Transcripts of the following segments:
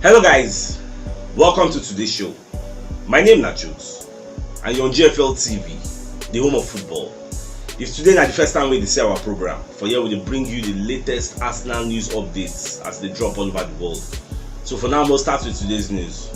Hello guys, welcome to today's show. My name is CHUKS and you're on GFL TV, the home of football. If today is the first time we see our program, for here we will bring you the latest Arsenal news updates as they drop all over the world. So for now, we'll start with today's news.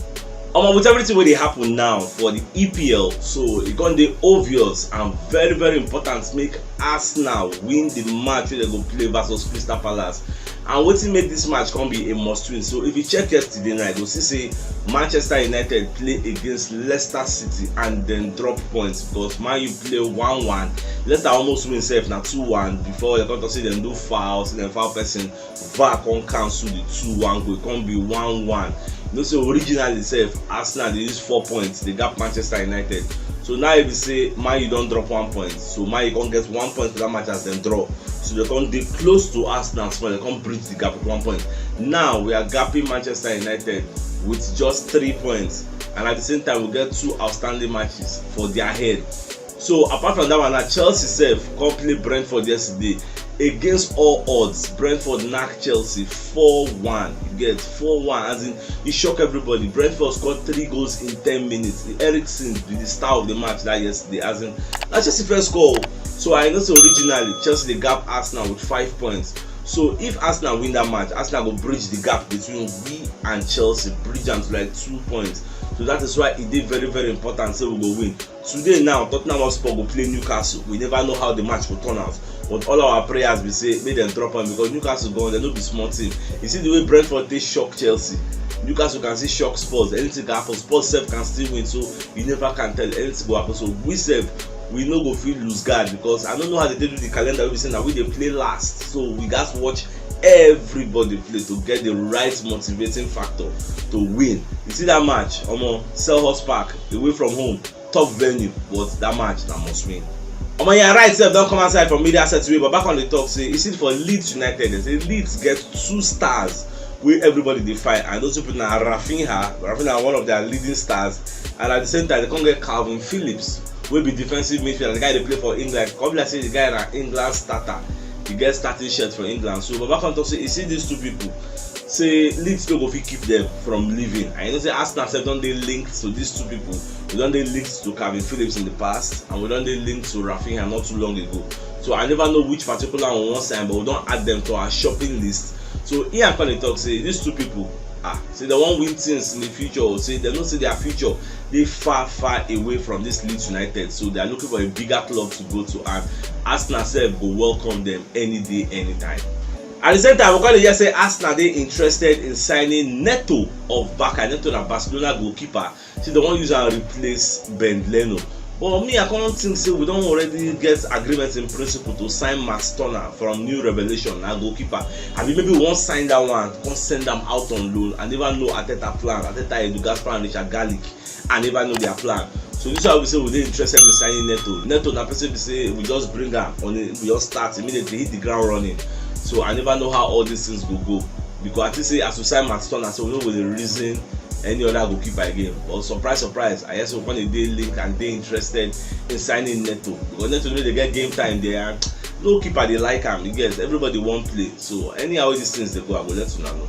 With everything where they happen now for the EPL, so it's gonna be obvious and very important to make Arsenal win the match where they go play versus Crystal Palace. And what make this match can be a must win. So if you check yesterday night, you'll see Manchester United play against Leicester City and then drop points because Man U play 1-1. Leicester almost win safe now 2-1 before they come to see them do fouls, and then foul person VAR can cancel the 2-1 goal. It can be 1-1. You know, so originally safe Arsenal they use 4 points, they got Manchester United. So now if you say Man U don't drop 1 point, so Man U can get 1 point for that match as them draw. So they can be close to Arsenal, so they can bridge the gap with 1 point. Now we are gapping Manchester United with just 3 points, and at the same time we get 2 outstanding matches for their head. So apart from that one, now Chelsea self can play Brentford yesterday. Against all odds, Brentford knocked Chelsea 4-1. You get 4-1, as in it shocked everybody. Brentford scored 3 goals in 10 minutes. Eriksen with the star of the match that yesterday, as in that's just the first goal. So I know so originally Chelsea they gap Arsenal with 5 points. So if Arsenal win that match, Arsenal will bridge the gap between we and Chelsea, bridge them to like 2 points. So that is why it is very important. So we go win today. Now Tottenham Hotspur go play Newcastle. We never know how the match will turn out, but all our prayers we say make them drop on because Newcastle gone. They no be small team. You see the way Brentford they shock Chelsea. Newcastle can see shock Spurs. Anything can happen. Spurs self can still win. So you never can tell anything go happen. So we self we no go feel lose guard because I don't know how they do the calendar. We say now we they play last. So we got to watch everybody play to get the right motivating factor to win. You see that match, Selhurst Park, away from home, top venue, but that match that must win. Yeah, right, self don't come outside from media set away, but back on the talk, say you see for Leeds United, they say Leeds get 2 stars where everybody they fight, and those people now Rafinha one of their leading stars, and at the same time they can't get Calvin Phillips, will be defensive midfielder, the guy they play for England. Come like say the guy na England starter. He gets starting shirt for England. So Baba can talk say you see these 2 people, say Leeds no go fit keep them from leaving. And you know say Arsenal said don't they linked to these 2 people. We don't they linked to Calvin Phillips in the past, and we don't they linked to Rafinha not too long ago. So I never know which particular on one side, but we don't add them to our shopping list. So here I can talk say these 2 people say they won't win things in the future, or say they don't see their future. They far away from this Leeds United, so they are looking for a bigger club to go to, and Arsenal self will welcome them any day, anytime. At the same time, we can just say Arsenal they interested in signing Neto of Barca. Neto na Barcelona goalkeeper. See they want use and replace Ben Leno. But me, I can't think so. We don't already get agreement in principle to sign Max Turner from New Revelation, our goalkeeper. Have you maybe won't sign that one, can't send them out on loan, and never know Arteta plan, Arteta Edu, Gaspar and Richard Garlic, and never know their plan. So this is why we say we're interested in signing Neto. Neto, na person we say we just bring her on it, we just start immediately hit the ground running. So I never know how all these things will go, because I think say as we sign Max Turner, so we know with the reason any other goalkeeper again. But surprise, I guess when they link and they interested in signing Neto, because Neto they get game time there. No keeper they like him. You get everybody won't play. So anyhow these things they go, I will let you know.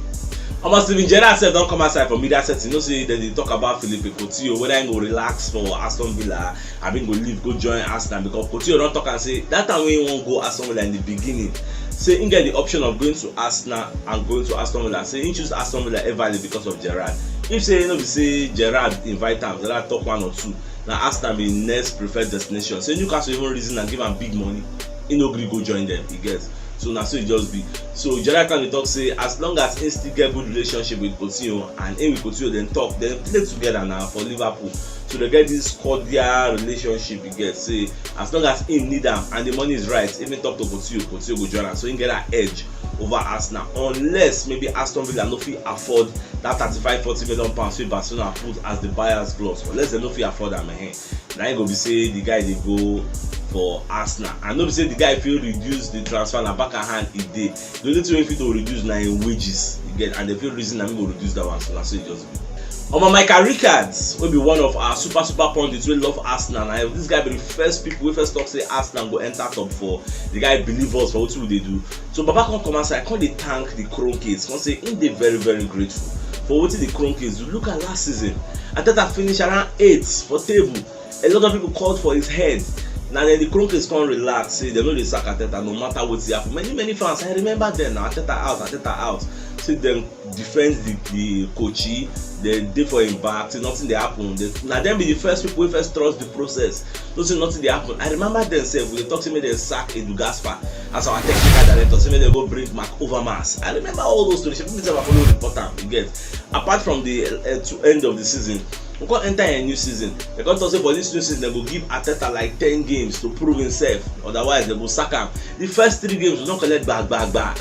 Steven Gerrard said don't come outside from media setting. You know say that they talk about Philippe Coutinho, whether he go relax for Aston Villa, I mean go leave, go join Arsenal, because Coutinho don't talk and say that time when he won't go Aston Villa in the beginning. Say he get the option of going to Arsenal and going to Aston Villa. Say he choose Aston Villa everly because of Gerrard. If say you know we say Gerrard invite him, Gerrard talk 1 or 2. Now Arsenal be next preferred destination. Say Newcastle even reason and give him big money. He no gree go join them. He gets. So now so it just be. So Gerrard can talk say as long as he still get good relationship with Coutinho and him with Coutinho then talk, then play together now for Liverpool. So they get this cordial relationship. You get say as long as him need them and the money is right, even talk to Coutinho go join him. So he get an edge over Arsenal, unless maybe Aston Villa no fit afford that 35-40 million pounds wey Barcelona put as the buyer's clause. Unless they no fit afford am, now he go be say the guy they go for Arsenal, and no be say the guy fit reduce the transfer na back of hand e dey. The only thing wey fit to reduce na im wages, you get, and the fit reason na me go reduce that one. So na so e just be. Michael Rickards will be one of our super pundits wey love Arsenal. Now this guy be the first people wey first talk say Arsenal go enter top 4. The guy believe us for wetin we dey do. So Baba come outside, come dey thank the Kroenkes, come say him dey very grateful for wetin the Kroenkes do. Look at last season, Arteta finished around 8th for table. A lot of people called for his head. Now then the Kroenkes can't relax, say they know they sack Arteta no matter what happen. Many fans, I remember them now, Arteta out. See them defend the coachy, they did for him back, say nothing they happen. Now them be the first people who first trust the process. Don't say nothing they happen. I remember themselves when they talk to me, they sack Edu as our technical director, say me they go bring Mark Overmars. I remember all those stories. People say I follow report am, you get. Apart from the end of the season, we can't enter a new season. They can't say for this new season they will give Arteta like 10 games to prove himself. Otherwise they will sack him. The first 3 games will not collect back.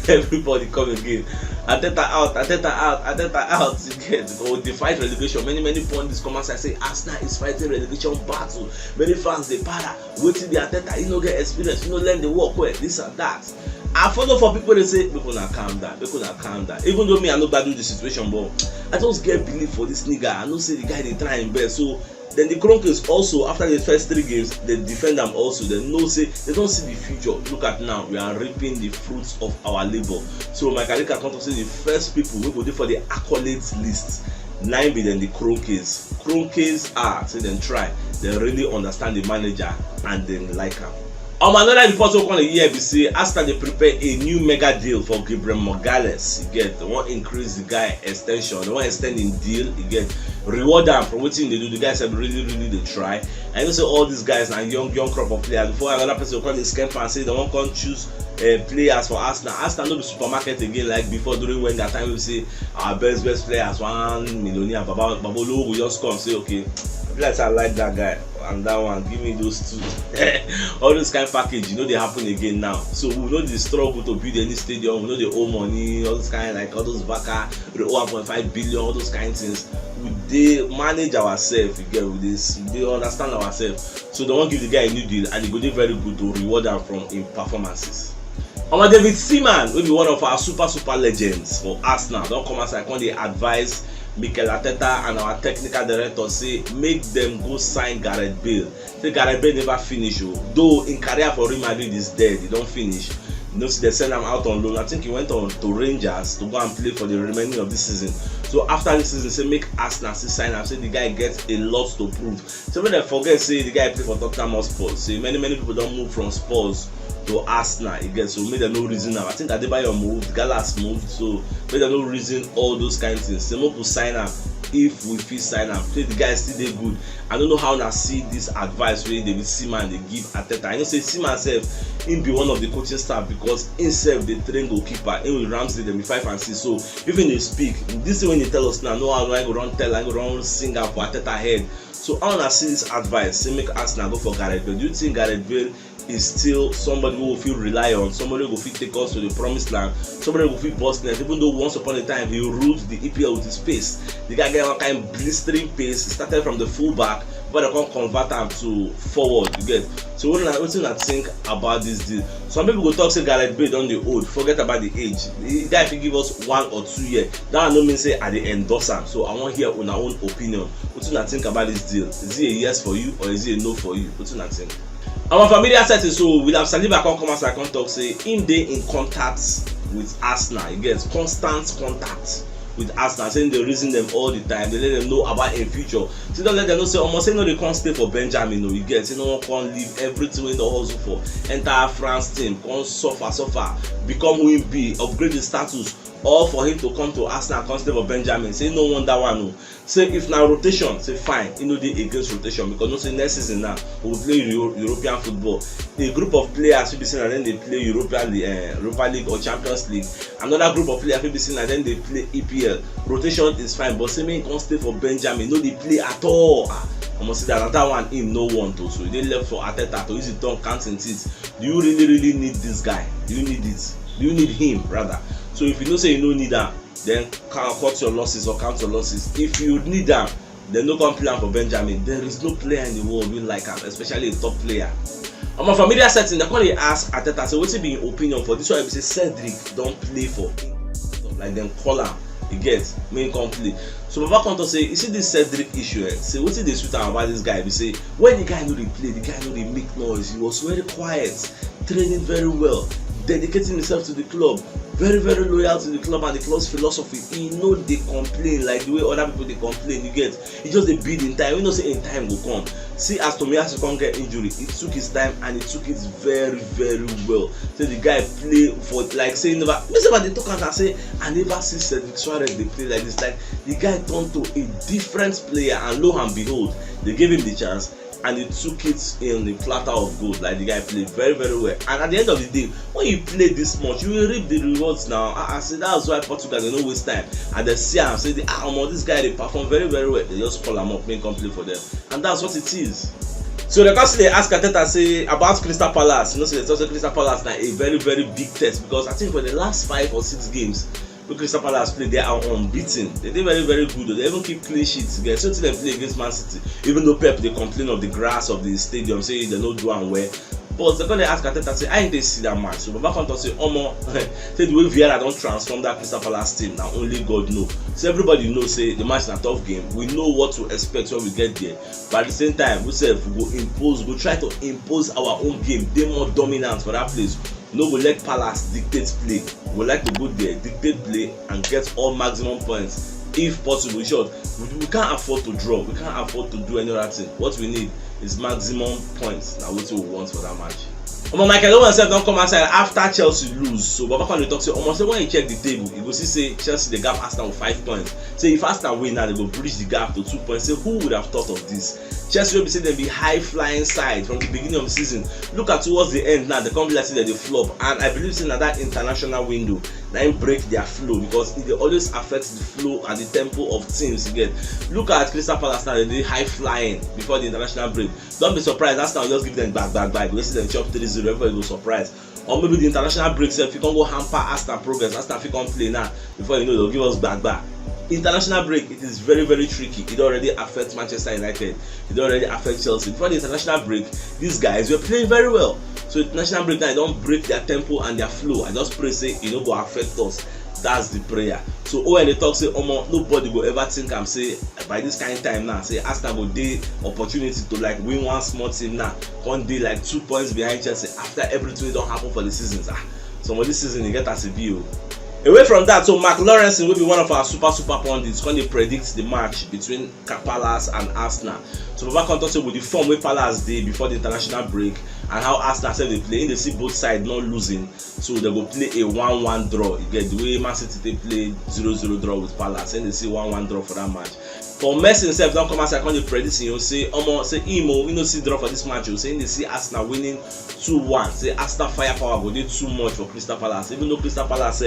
Everybody come again. Arteta out. You get, or they fight relegation. Many pundits come outside say Arsenal is fighting relegation battle. Many fans they para waiting the Arteta. You know get experience. You know learn the work well. This and that. I follow for people they say people now calm down. Even though me I know bad with the situation, but I just get belief for this nigga. I know say the guy they try in best. So then the Kroenkes also after the first 3 games they defend them also. They know say they don't see the future. Look at now we are reaping the fruits of our labor. So my colleague can come to say the first people we go do for the accolades list. 9 be then the Kroenkes. Kroenkes are say them try. They really understand the manager and they like him. Another report we come here be say Arsenal they prepare a new mega deal for Gabriel Magalhaes. You get, they want increase the guy extension, they want extending deal. You get, reward them for what they do. The guys have really they try. I know say all these guys are young crop of players. Before another person will call the scam and say they won't come choose players for Arsenal. Arsenal no be supermarket again like before during when that time we say our best players 1 millionaire Babolo will just come say okay. I like that guy and that one, give me those 2. All those kind of package, you know they happen again now. So we know the struggle to build any stadium, we know they owe money, all those kind like all those backer, we owe 1.5 billion, all those kind of things. They manage ourselves, you get with this, they understand ourselves. So they won't give the guy a new deal and they go do very good to reward them from in performances. David Seaman will be one of our super legends for Arsenal. Don't come as I can they advise Mikel Arteta and our technical director say make them go sign Gareth Bale. Say Gareth Bale never finish, though in career for Real Madrid is dead, he don't finish. You know, see they send him out on loan. I think he went on to Rangers to go and play for the remaining of this season. So after this season, say make Arsenal sign him. Say the guy gets a lot to prove. So when they forget, say the guy play for Tottenham Hotspur. Say many people don't move from Spurs to Arsenal again, so make them no reason now. I think Adebayo moved, Gallas moved, so make them no reason all those kind of things. Say to sign up if we feel sign up. Play the guy still dey good. I don't know how now see this advice where David Seaman they give Arteta. I know say Seaman self him be one of the coaching staff because himself they train goalkeeper. Him with Ramsey them be 5 and 6. So even they speak this is when they tell us now. No, I go run tell, I go run sing up for Arteta head. So I wanna see this advice. Say make Arsenal go for Gareth Bale. Do you think Gareth Bale is still somebody who will feel rely on, somebody who will feel take us to the promised land, somebody who will feel Boston, even though once upon a time he ruled the EPL with his pace. The guy get one kind of blistering pace. He started from the fullback, but they can't convert him to forward. You get. So what do I think about this deal? Some people go talk say Gareth Bale on the old, forget about the age. The guy if he give us 1 or 2 years, that no mean say I dey endorse him. So I want to hear on our own opinion. What do you think about this deal? Is it a yes for you or is it a no for you? What do you think? Our familiar setting, so William Saliba come as I can talk say him dey in contact with Arsenal. He gets constant contact with Arsenal, saying they reason them all the time. They let them know about a future. So don't let them know say almost say no they can't stay for Benjamin. No, you get say no one can't leave everything in the hustle for entire France team. Can't suffer, become who he be, upgrade his status. Or for him to come to Arsenal and stay for Benjamin. Say no one that one. No. Say if now rotation, say fine. You know they against rotation because no say next season now we will play European football. A group of players will be seen and then they play Europa League or Champions League. Another group of players will be seen and then they play EPL. Rotation is fine, but say me can't stay for Benjamin. No, they play at all. I must say that another one him no want to. So they left for Arteta to use it on counting it. Do you really need this guy? Do you need it? Do you need him rather? So if you know say you don't need that, then cut your losses or count your losses. If you need them, then no come play for Benjamin. There is no player in the world who like him, especially a top player. On my familiar setting, they call ask Arteta, so what's be your opinion for this one? If say Cedric don't play for him, like them call him, he gets main complete. So Baba come to say, you see this Cedric issue, say what's the sweet about this guy? We say when the guy know they play, the guy know they make noise. He was very quiet, training very well. dedicating himself to the club, very loyal to the club and the club's philosophy. He know they complain like the way other people they complain. You get, he just a bid in time. You know, say in time will come. See, as Tomiyasu can't get injury, he took his time and he took it very well. So the guy play for like say never. They talk and say I never see Cedric Suarez they play like this. Like the guy turned to a different player, and lo and behold, they gave him the chance. And he took it in the platter of gold. Like the guy played very well. And at the end of the day, when you play this much, you will reap the rewards now. I say that's why Portugal they don't waste time. And they see him say, this guy they perform very well. They just call him up, make him play for them. And that's what it is. So the question they ask Arteta say about Crystal Palace. You know, so they say Crystal Palace now a very big test, because I think for the last 5 or 6 games Crystal Palace play, they are unbeaten. They did very good. They even keep clean sheets. Get so till they play against Man City. Even though Pep they complain of the grass of the stadium, say they don't do and well. But they're gonna ask Arteta say, I ain't they see that match. So Baba come to say, say the way Vieira don't transform that Crystal Palace team. Now only God know. So everybody knows say the match is a tough game. We know what to expect when we get there. But at the same time, we say we try to impose our own game. They more dominant for that place. No, we let Palace dictate play. We like to go there, dictate play, and get all maximum points if possible. Short, we can't afford to draw. We can't afford to do any other thing. What we need is maximum points. Now, what we want for that match. Michael Owen said don't come outside after Chelsea lose. So Baba can talk say almost when you check the table, you go see say Chelsea the gap Arsenal with 5 points. Say if Arsenal win now, they go bridge the gap to 2 points. Say who would have thought of this? Chelsea will be saying they be high flying side from the beginning of the season. Look at towards the end now, they come be like say that they flop. And I believe saying that international window then break their flow, because it always affects the flow and the tempo of teams. You get, look at Crystal Palace now, they high flying before the international break. Don't be surprised, that's now just give them back. We see them chop 3-0, everybody go surprised. Or maybe the international break, if you can go hamper Arsenal progress, Arsenal if you can play now, before you know they'll give us back. International break, it is very tricky. It already affects Manchester United. It already affects Chelsea. Before the international break, these guys were playing very well. So international break now, don't break their tempo and their flow. I just pray say it no go affect us. That's the prayer. So when they talk say nobody will ever think I'm say by this kind of time now say Arsenal go dey opportunity to like win one small team now. One day like 2 points behind Chelsea after everything don't happen for the seasons. Some of this season you get as a view. Away from that, so Mark Lawrence will be one of our super pundits when they predict the match between Palace and Arsenal. So Baba can talk with the form where Palace did before the international break and how Arsenal said they play. They see both sides not losing, so they go play a 1-1 draw. You get the way Man City they play 0-0 draw with Palace, and they see 1-1 draw for that match. For Messi himself, don't come outside when they predict, you say we no see draw for this match. You say they see Arsenal winning 2-1. Say Arsenal firepower go do too much for Crystal Palace. Even though Crystal Palace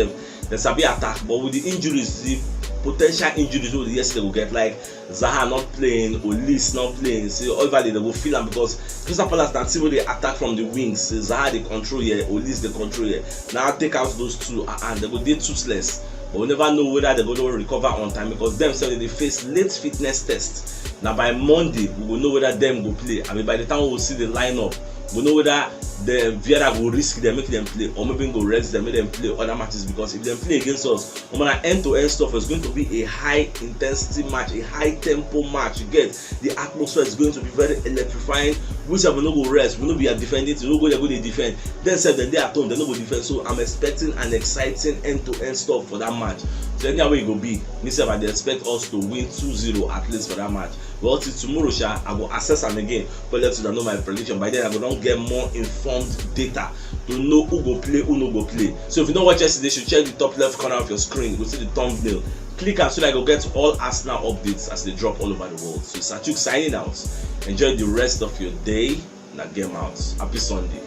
there's a bit attack, but with the injuries, the potential injuries over the yesterday will get like Zaha not playing, Olis not playing. So overly they will feel them because Crystal Palace can see where they attack from the wings. So Zaha they control here, Olis they control here. Now take out those two and they will do toothless. But we never know whether they're going to recover on time because themselves they face late fitness test. Now by Monday we will know whether them go play. I mean by the time we will see the lineup, we know whether the Vieira will risk them, make them play, or maybe go rest them, make them play other matches. Because if they play against us, end-to-end stuff is going to be a high intensity match, a high tempo match. You get the atmosphere is going to be very electrifying. Which have no go rest, we no be defending, we no go there go they defend. Then said then they at home, they no go defend. So I'm expecting an exciting end-to-end stuff for that match. So anyway it go be, myself I expect us to win 2-0 at least for that match. Well, till tomorrow, I will assess them again, but let you know my prediction. By then, I will not get more informed data to know who go play, who no go play. So if you don't watch yesterday, you should check the top left corner of your screen. You will see the thumbnail. Click and so that you get all Arsenal updates as they drop all over the world. So CHUKS signing out. Enjoy the rest of your day. Now game out. Happy Sunday.